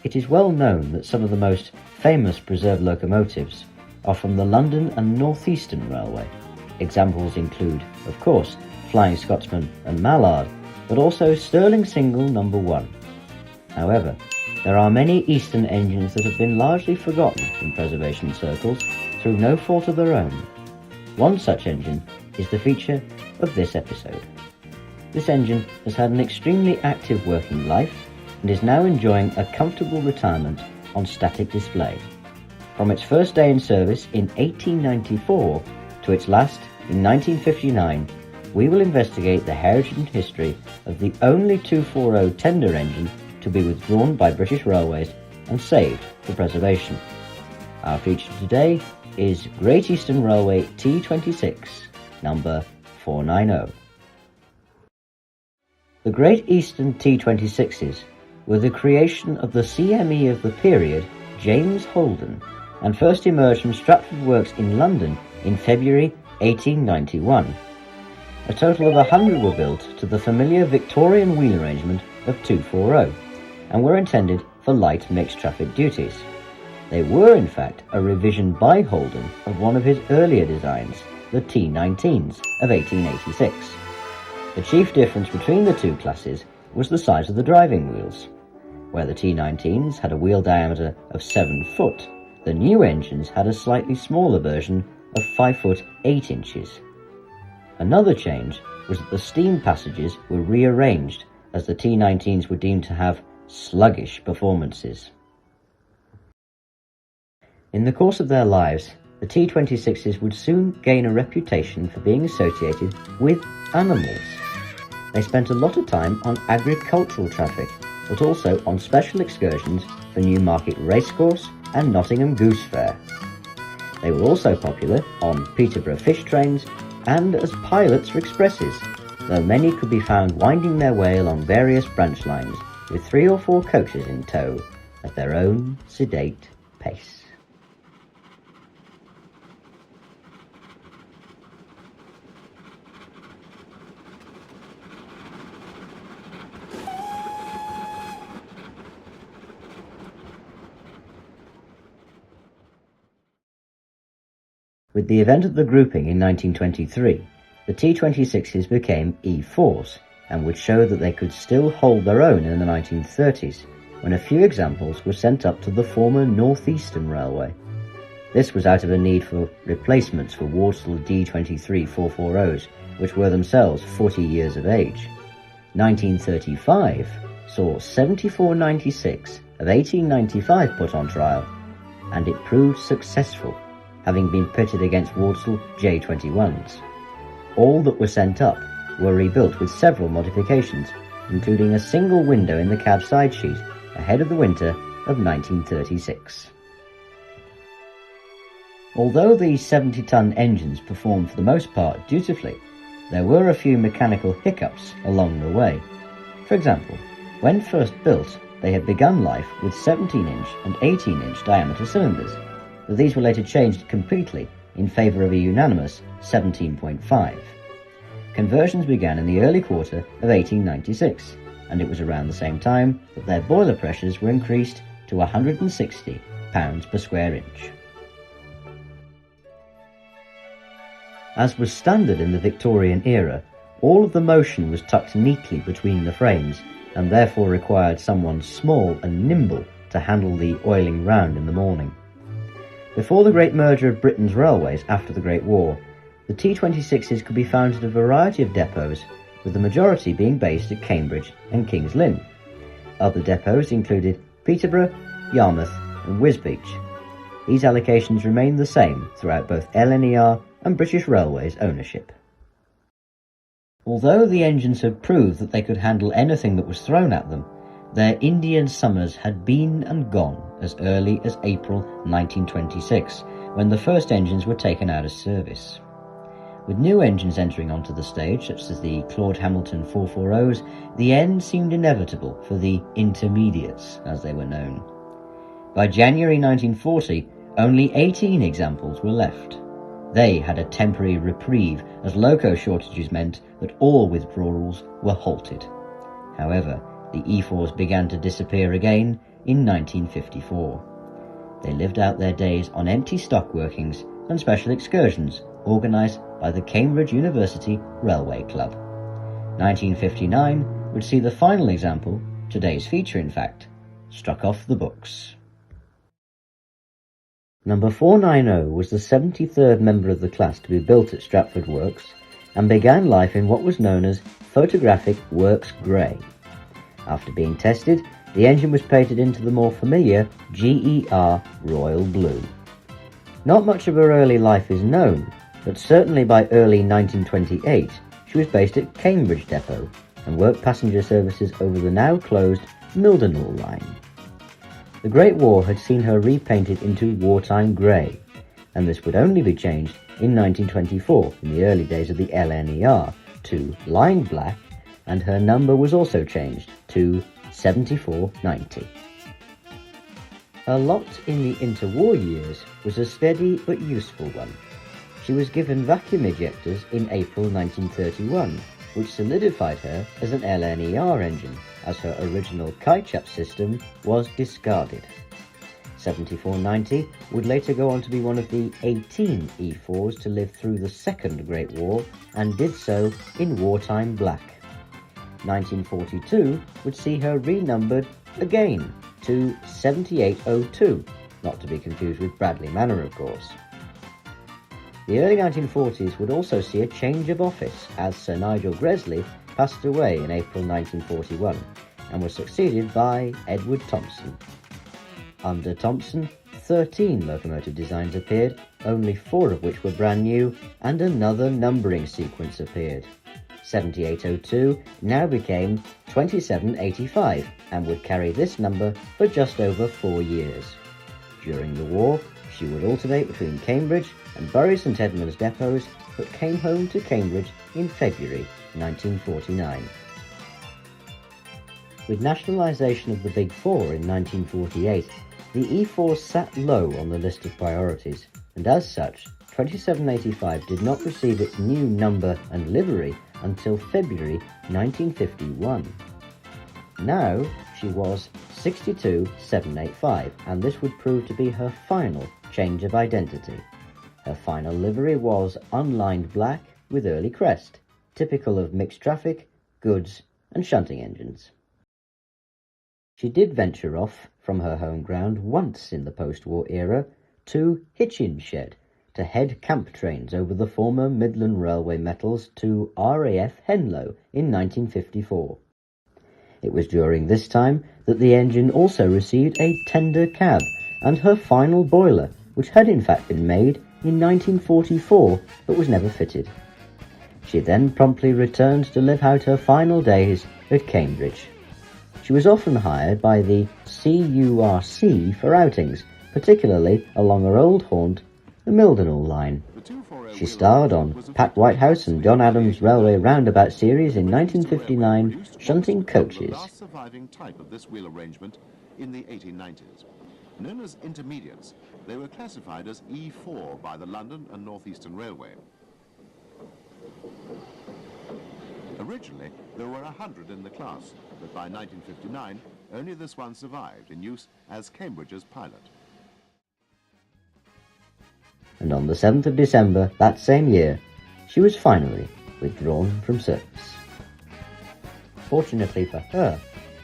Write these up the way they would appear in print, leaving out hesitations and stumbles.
It is well known that some of the most famous preserved locomotives are from the London and North Eastern Railway. Examples include, of course, Flying Scotsman and Mallard, but also Stirling Single No. 1. However, there are many Eastern engines that have been largely forgotten in preservation circles through no fault of their own. One such engine is the feature of this episode. This engine has had an extremely active working life and is now enjoying a comfortable retirement on static display. From its first day in service in 1894 to its last in 1959, we will investigate the heritage and history of the only 240 tender engine to be withdrawn by British Railways and saved for preservation. Our feature today is Great Eastern Railway T26, number 490. The Great Eastern T26s were the creation of the CME of the period, James Holden, and first emerged from Stratford Works in London in February 1891. A total of 100 were built to the familiar Victorian wheel arrangement of 240 and were intended for light mixed traffic duties. They were in fact a revision by Holden of one of his earlier designs, the T19s of 1886. The chief difference between the two classes was the size of the driving wheels. Where the T19s had a wheel diameter of 7 foot, the new engines had a slightly smaller version of 5 foot 8 inches. Another change was that the steam passages were rearranged as the T19s were deemed to have sluggish performances. In the course of their lives, the T26s would soon gain a reputation for being associated with animals. They spent a lot of time on agricultural traffic, but also on special excursions for Newmarket Racecourse and Nottingham Goose Fair. They were also popular on Peterborough fish trains and as pilots for expresses, though many could be found winding their way along various branch lines with 3 or 4 coaches in tow at their own sedate pace. With the event of the grouping in 1923, the T26s became E4s and would show that they could still hold their own in the 1930s, when a few examples were sent up to the former North Eastern Railway. This was out of a need for replacements for Walsall D23 440s, which were themselves 40 years of age. 1935 saw 7496 of 1895 put on trial, and it proved successful, having been pitted against Walsall J21s. All that were sent up were rebuilt with several modifications, including a single window in the cab side sheet ahead of the winter of 1936. Although these 70-ton engines performed for the most part dutifully, there were a few mechanical hiccups along the way. For example, when first built, they had begun life with 17-inch and 18-inch diameter cylinders, but these were later changed completely in favour of a unanimous 17.5. Conversions began in the early quarter of 1896, and it was around the same time that their boiler pressures were increased to 160 pounds per square inch. As was standard in the Victorian era, all of the motion was tucked neatly between the frames, and therefore required someone small and nimble to handle the oiling round in the morning. Before the great merger of Britain's railways after the Great War, the T26s could be found at a variety of depots, with the majority being based at Cambridge and King's Lynn. Other depots included Peterborough, Yarmouth and Wisbech. These allocations remained the same throughout both LNER and British Railways ownership. Although the engines had proved that they could handle anything that was thrown at them, their Indian summers had been and gone as early as April 1926, when the first engines were taken out of service. With new engines entering onto the stage, such as the Claude Hamilton 440s, the end seemed inevitable for the intermediates, as they were known. By January 1940, only 18 examples were left. They had a temporary reprieve, as loco shortages meant that all withdrawals were halted. However, the E4s began to disappear again in 1954. They lived out their days on empty stock workings and special excursions organised by the Cambridge University Railway Club. 1959 would see the final example, today's feature in fact, struck off the books. Number 490 was the 73rd member of the class to be built at Stratford Works and began life in what was known as Photographic Works Grey. After being tested, the engine was painted into the more familiar GER Royal Blue. Not much of her early life is known, but certainly by early 1928 she was based at Cambridge Depot and worked passenger services over the now closed Mildenhall line. The Great War had seen her repainted into wartime grey, and this would only be changed in 1924 in the early days of the LNER to lined black, and her number was also changed to 7490. Her lot in the interwar years was a steady but useful one. She was given vacuum ejectors in April 1931, which solidified her as an LNER engine, as her original Kitechap system was discarded. 7490 would later go on to be one of the 18 E4s to live through the Second Great War, and did so in wartime black. 1942 would see her renumbered again to 7802, not to be confused with Bradley Manor of course. The early 1940s would also see a change of office as Sir Nigel Gresley passed away in April 1941 and was succeeded by Edward Thompson. Under Thompson, 13 locomotive designs appeared, only 4 of which were brand new, and another numbering sequence appeared. 7802 now became 2785 and would carry this number for just over 4 years. During the war, she would alternate between Cambridge and Bury St Edmunds depots, but came home to Cambridge in February 1949. With nationalisation of the Big Four in 1948, the E4 sat low on the list of priorities, and as such, 2785 did not receive its new number and livery until February 1951. Now she was 62785, and this would prove to be her final change of identity. Her final livery was unlined black with early crest, typical of mixed traffic, goods and shunting engines. She did venture off from her home ground once in the post-war era to Hitchinshed to head camp trains over the former Midland Railway metals to RAF Henlow in 1954. It was during this time that the engine also received a tender cab and her final boiler, which had in fact been made in 1944 but was never fitted. She then promptly returned to live out her final days at Cambridge. She was often hired by the CURC for outings, particularly along her old haunt, the Mildenhall line. She starred on Pat Whitehouse and John Adams' Railway Roundabout series in 1959, shunting coaches. Last surviving type of this wheel arrangement in the 1890s. Known as intermediates, they were classified as E4 by the London and North Eastern Railway. Originally, there were 100 in the class, but by 1959, only this one survived in use as Cambridge's pilot. And on the 7th of December that same year, she was finally withdrawn from service. Fortunately for her,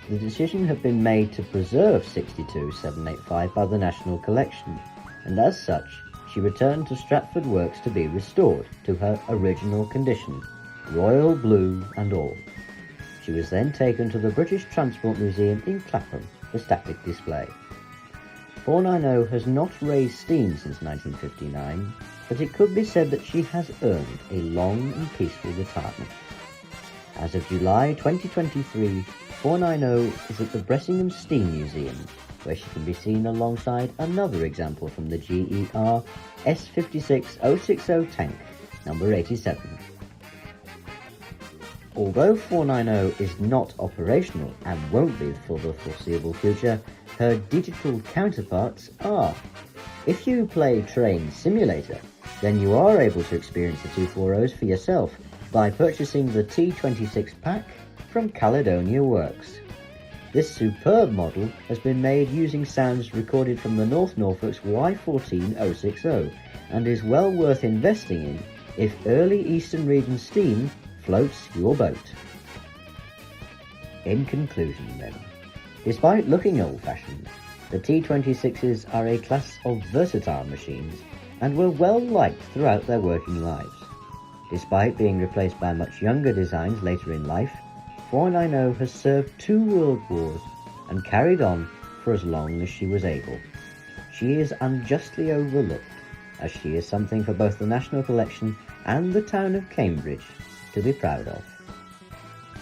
the decision had been made to preserve 62785 by the National Collection, and as such, she returned to Stratford Works to be restored to her original condition, royal blue and all. She was then taken to the British Transport Museum in Clapham for static display. 490 has not raised steam since 1959, but it could be said that she has earned a long and peaceful retirement. As of July 2023, 490 is at the Bressingham Steam Museum, where she can be seen alongside another example from the GER S56060 tank, number 87. Although 490 is not operational and won't be for the foreseeable future, her digital counterparts are. If you play Train Simulator, then you are able to experience the 240s for yourself by purchasing the T26 pack from Caledonia Works. This superb model has been made using sounds recorded from the North Norfolk's Y14060 and is well worth investing in if early Eastern Region steam floats your boat. In conclusion then, despite looking old-fashioned, the T26s are a class of versatile machines and were well liked throughout their working lives. Despite being replaced by much younger designs later in life, 490 has served 2 world wars and carried on for as long as she was able. She is unjustly overlooked, as she is something for both the National Collection and the town of Cambridge to be proud of.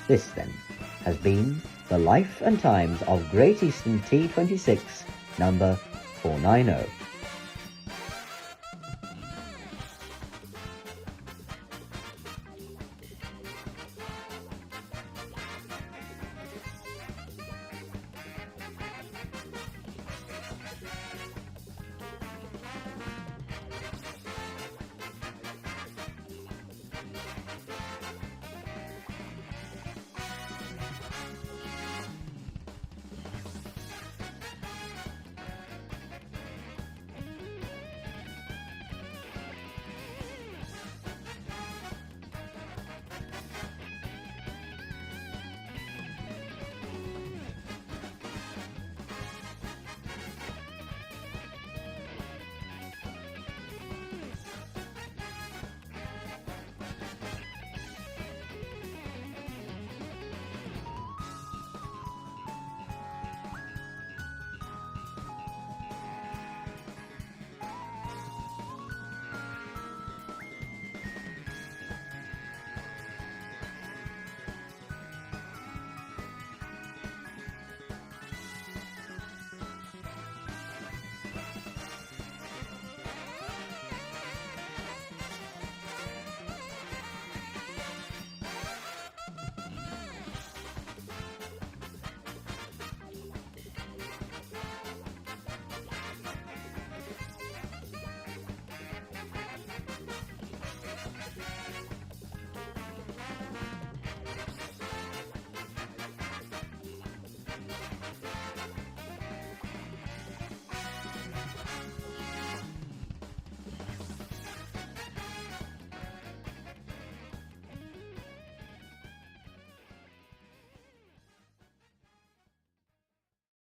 This then has been the life and times of Great Eastern T26 number 490.